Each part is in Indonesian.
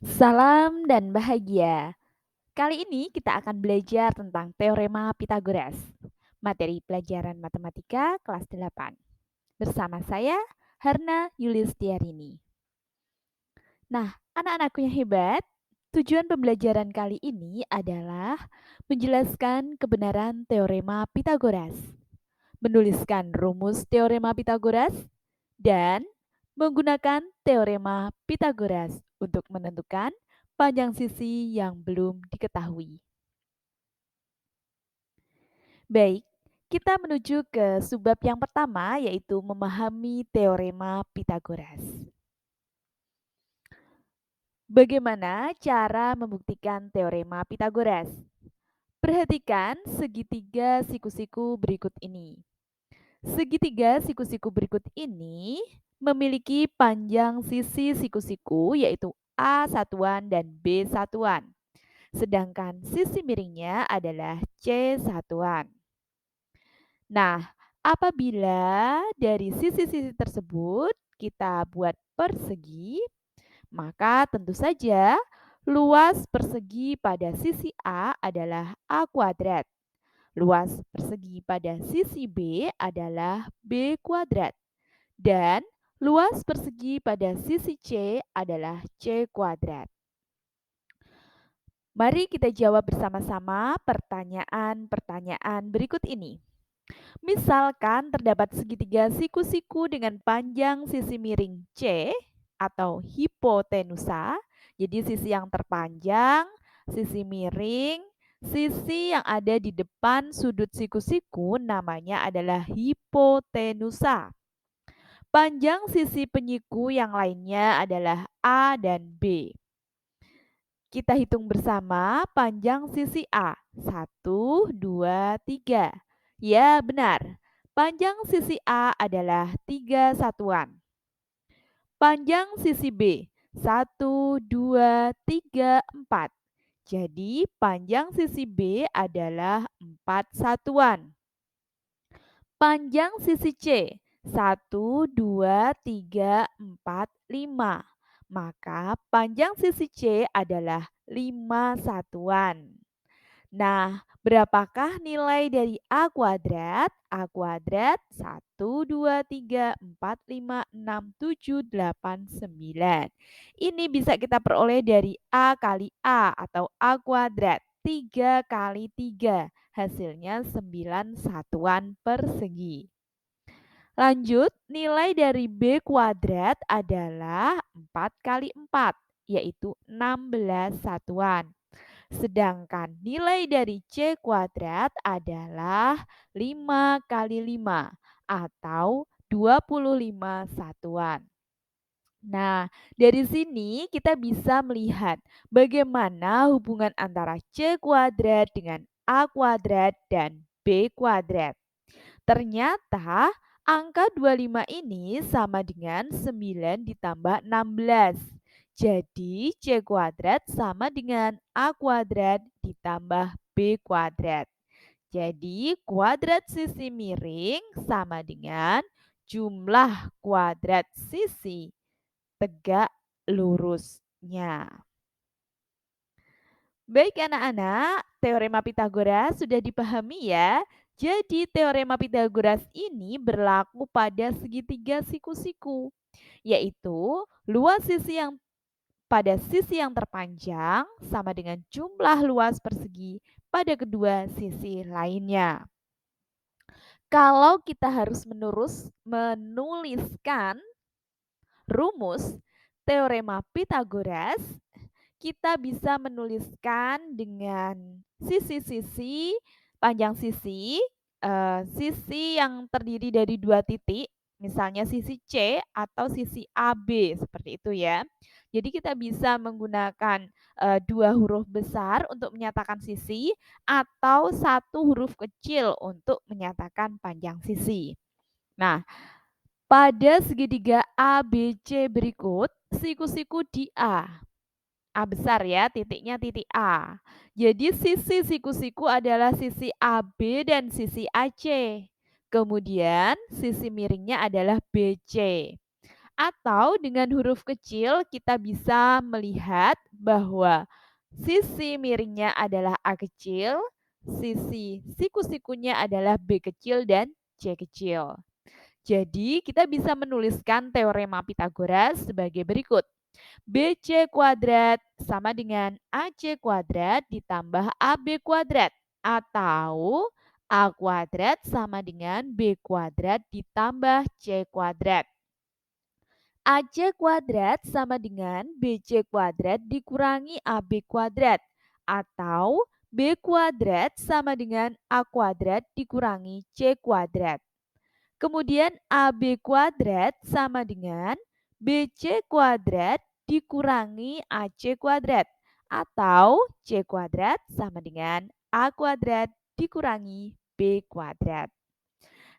Salam dan bahagia. Kali ini kita akan belajar tentang Teorema Pitagoras. Materi pelajaran matematika kelas 8. Bersama saya, Harna Yulistiarini. Nah, anak-anakku yang hebat, tujuan pembelajaran kali ini adalah menjelaskan kebenaran Teorema Pitagoras, menuliskan rumus Teorema Pitagoras, dan menggunakan Teorema Pitagoras untuk menentukan panjang sisi yang belum diketahui. Baik, kita menuju ke subbab yang pertama, yaitu memahami Teorema Pitagoras. Bagaimana cara membuktikan Teorema Pitagoras? Perhatikan segitiga siku-siku berikut ini. Segitiga siku-siku berikut ini memiliki panjang sisi siku-siku yaitu A satuan dan B satuan. Sedangkan sisi miringnya adalah C satuan. Nah, apabila dari sisi-sisi tersebut kita buat persegi, maka tentu saja luas persegi pada sisi A adalah A kuadrat. Luas persegi pada sisi B adalah B kuadrat. Dan luas persegi pada sisi C adalah C kuadrat. Mari kita jawab bersama-sama pertanyaan-pertanyaan berikut ini. Misalkan terdapat segitiga siku-siku dengan panjang sisi miring C atau hipotenusa, jadi sisi yang terpanjang, sisi miring, sisi yang ada di depan sudut siku-siku namanya adalah hipotenusa. Panjang sisi penyiku yang lainnya adalah A dan B. Kita hitung bersama panjang sisi A. 1, 2, 3. Ya, benar. Panjang sisi A adalah 3 satuan. Panjang sisi B. 1, 2, 3, 4. Jadi, panjang sisi B adalah 4 satuan. Panjang sisi C. 1, 2, 3, 4, 5. Maka panjang sisi C adalah 5 satuan. Nah, berapakah nilai dari A kuadrat? A kuadrat 1, 2, 3, 4, 5, 6, 7, 8, 9. Ini bisa kita peroleh dari A kali A atau A kuadrat. 3 kali 3. Hasilnya 9 satuan persegi. Lanjut, nilai dari B kuadrat adalah 4 kali 4, yaitu 16 satuan. Sedangkan nilai dari C kuadrat adalah 5 kali 5 atau 25 satuan. Nah, dari sini kita bisa melihat bagaimana hubungan antara C kuadrat dengan A kuadrat dan B kuadrat. Ternyata angka 25 ini sama dengan 9 ditambah 16. Jadi C kuadrat sama dengan A kuadrat ditambah B kuadrat. Jadi kuadrat sisi miring sama dengan jumlah kuadrat sisi tegak lurusnya. Baik anak-anak, teorema Pitagoras sudah dipahami ya. Jadi teorema Pitagoras ini berlaku pada segitiga siku-siku, yaitu luas sisi yang pada sisi yang terpanjang sama dengan jumlah luas persegi pada kedua sisi lainnya. Kalau kita harus menuliskan rumus teorema Pitagoras, kita bisa menuliskan dengan sisi-sisi, panjang sisi, sisi yang terdiri dari 2 titik, misalnya sisi C atau sisi AB, seperti itu ya. Jadi kita bisa menggunakan 2 huruf besar untuk menyatakan sisi atau 1 huruf kecil untuk menyatakan panjang sisi. Nah, pada segitiga ABC berikut, siku-siku di A. A besar ya, titiknya titik A. Jadi sisi siku-siku adalah sisi AB dan sisi AC. Kemudian sisi miringnya adalah BC. Atau dengan huruf kecil kita bisa melihat bahwa sisi miringnya adalah A kecil, sisi siku-sikunya adalah B kecil dan C kecil. Jadi kita bisa menuliskan teorema Pitagoras sebagai berikut. BC kuadrat sama dengan AC kuadrat ditambah AB kuadrat. Atau A kuadrat sama dengan B kuadrat ditambah C kuadrat. AC kuadrat sama dengan BC kuadrat dikurangi AB kuadrat. Atau B kuadrat sama dengan A kuadrat dikurangi C kuadrat. Kemudian AB kuadrat sama dengan BC kuadrat dikurangi AC kuadrat. Atau C kuadrat sama dengan A kuadrat dikurangi B kuadrat.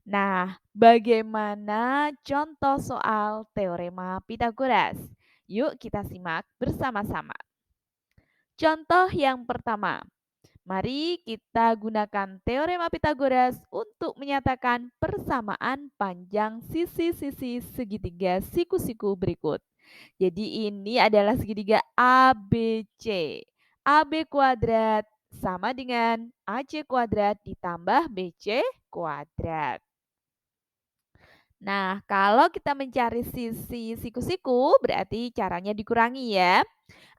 Nah, bagaimana contoh soal teorema Pitagoras? Yuk kita simak bersama-sama. Contoh yang pertama, mari kita gunakan teorema Pitagoras untuk menyatakan persamaan panjang sisi-sisi segitiga siku-siku berikut. Jadi ini adalah segitiga ABC. AB kuadrat sama dengan AC kuadrat ditambah BC kuadrat. Nah, kalau kita mencari sisi siku-siku, berarti caranya dikurangi ya.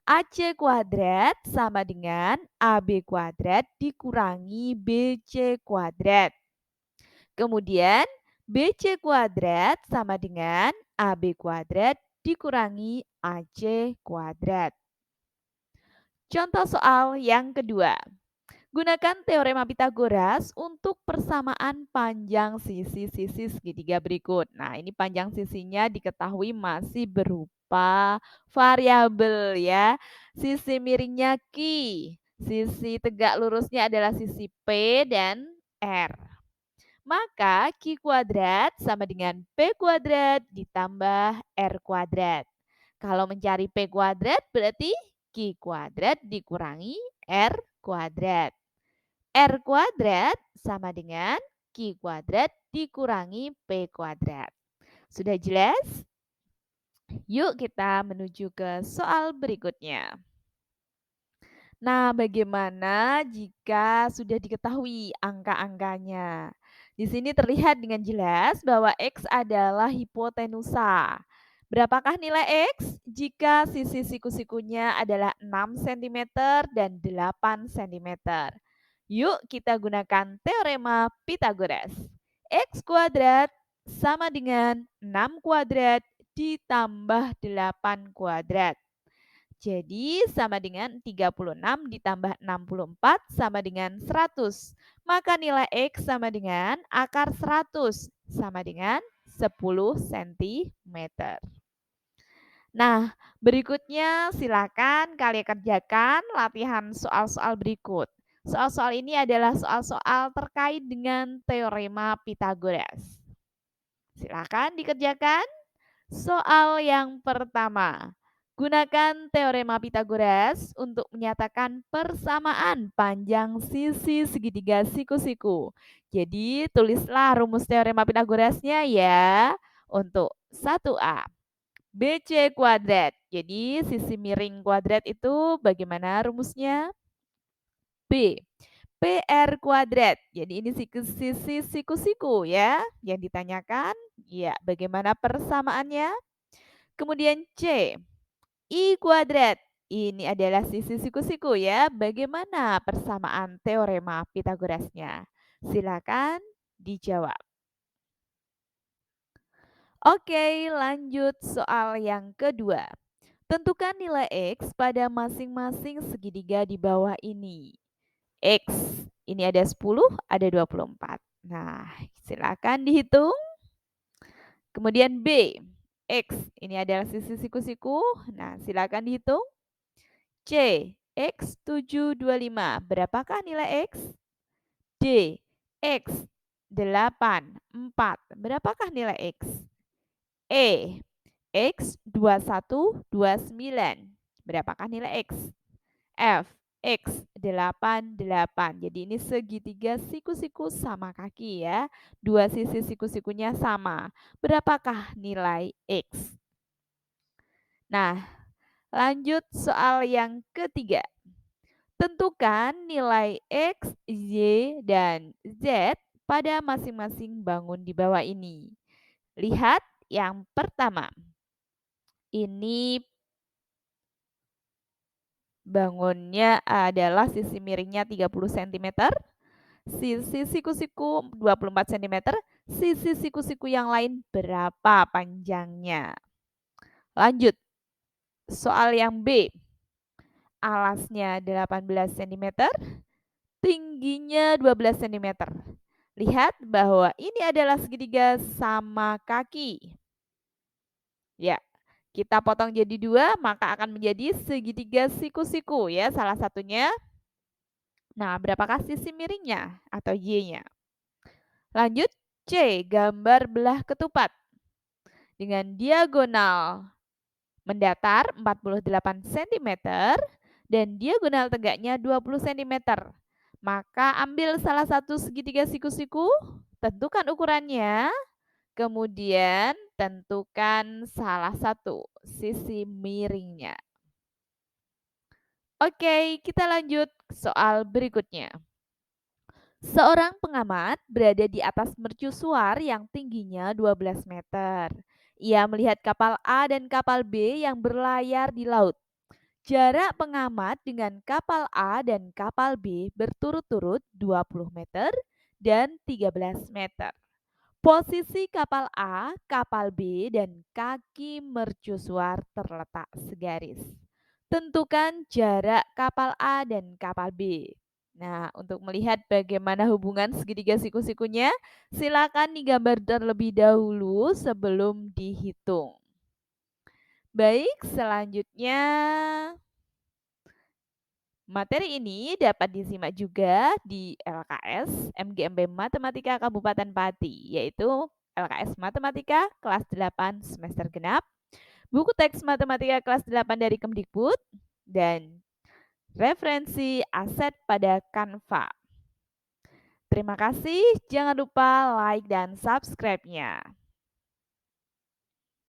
AC kuadrat sama dengan AB kuadrat dikurangi BC kuadrat. Kemudian, BC kuadrat sama dengan AB kuadrat dikurangi AC kuadrat. Contoh soal yang kedua. Gunakan teorema Pitagoras untuk persamaan panjang sisi-sisi segitiga berikut. Nah, ini panjang sisinya diketahui masih berupa variabel ya. Sisi miringnya Q, sisi tegak lurusnya adalah sisi P dan R. Maka Q kuadrat sama dengan P kuadrat ditambah R kuadrat. Kalau mencari P kuadrat berarti Q kuadrat dikurangi R kuadrat. R kuadrat sama dengan Q kuadrat dikurangi P kuadrat. Sudah jelas? Yuk kita menuju ke soal berikutnya. Nah, bagaimana jika sudah diketahui angka-angkanya? Di sini terlihat dengan jelas bahwa X adalah hipotenusa. Berapakah nilai X jika sisi siku-sikunya adalah 6 cm dan 8 cm? Yuk kita gunakan teorema Pitagoras. X kuadrat sama dengan 6 kuadrat ditambah 8 kuadrat. Jadi sama dengan 36 ditambah 64 sama dengan 100. Maka nilai X sama dengan akar 100 sama dengan 10 cm. Nah, berikutnya silakan kalian kerjakan latihan soal-soal berikut. Soal-soal ini adalah soal-soal terkait dengan teorema Pitagoras. Silakan dikerjakan. Soal yang pertama. Gunakan teorema Pitagoras untuk menyatakan persamaan panjang sisi segitiga siku-siku. Jadi, tulislah rumus teorema Pitagorasnya ya. Untuk 1A. BC kuadrat. Jadi, sisi miring kuadrat itu bagaimana rumusnya? B. PR kuadrat. Jadi ini sisi siku-siku ya yang ditanyakan. Ya, bagaimana persamaannya? Kemudian C. I kuadrat. Ini adalah sisi siku-siku ya. Bagaimana persamaan teorema Pitagorasnya? Silakan dijawab. Oke, lanjut soal yang kedua. Tentukan nilai X pada masing-masing segitiga di bawah ini. X, ini ada 10, ada 24. Nah, silakan dihitung. Kemudian B, X, ini adalah sisi siku-siku. Nah, silakan dihitung. C, X 725. Berapakah nilai X? D, X 8, 4. Berapakah nilai X? E, X 21, 29. Berapakah nilai X? F, X 8, 8. Jadi ini segitiga siku-siku sama kaki ya. Dua sisi siku-sikunya sama. Berapakah nilai X? Nah, lanjut soal yang ketiga. Tentukan nilai X, Y, dan Z pada masing-masing bangun di bawah ini. Lihat yang pertama. Ini bangunnya adalah sisi miringnya 30 cm, sisi siku-siku 24 cm, sisi siku-siku yang lain berapa panjangnya. Lanjut, soal yang B. Alasnya 18 cm, tingginya 12 cm. Lihat bahwa ini adalah segitiga sama kaki. Ya, kita potong jadi dua, maka akan menjadi segitiga siku-siku ya salah satunya. Nah, berapakah sisi miringnya atau Y-nya? Lanjut, C. Gambar belah ketupat. Dengan diagonal mendatar 48 cm dan diagonal tegaknya 20 cm. Maka ambil salah satu segitiga siku-siku, tentukan ukurannya, kemudian tentukan salah satu sisi miringnya. Oke, kita lanjut soal berikutnya. Seorang pengamat berada di atas mercusuar yang tingginya 12 meter. Ia melihat kapal A dan kapal B yang berlayar di laut. Jarak pengamat dengan kapal A dan kapal B berturut-turut 20 meter dan 13 meter. Posisi kapal A, kapal B, dan kaki mercusuar terletak segaris. Tentukan jarak kapal A dan kapal B. Nah, untuk melihat bagaimana hubungan segitiga siku-sikunya, silakan digambar terlebih dahulu sebelum dihitung. Baik, selanjutnya materi ini dapat disimak juga di LKS MGMB Matematika Kabupaten Pati, yaitu LKS Matematika kelas 8 semester genap, buku teks matematika kelas 8 dari Kemdikbud, dan referensi aset pada Canva. Terima kasih, jangan lupa like dan subscribe-nya.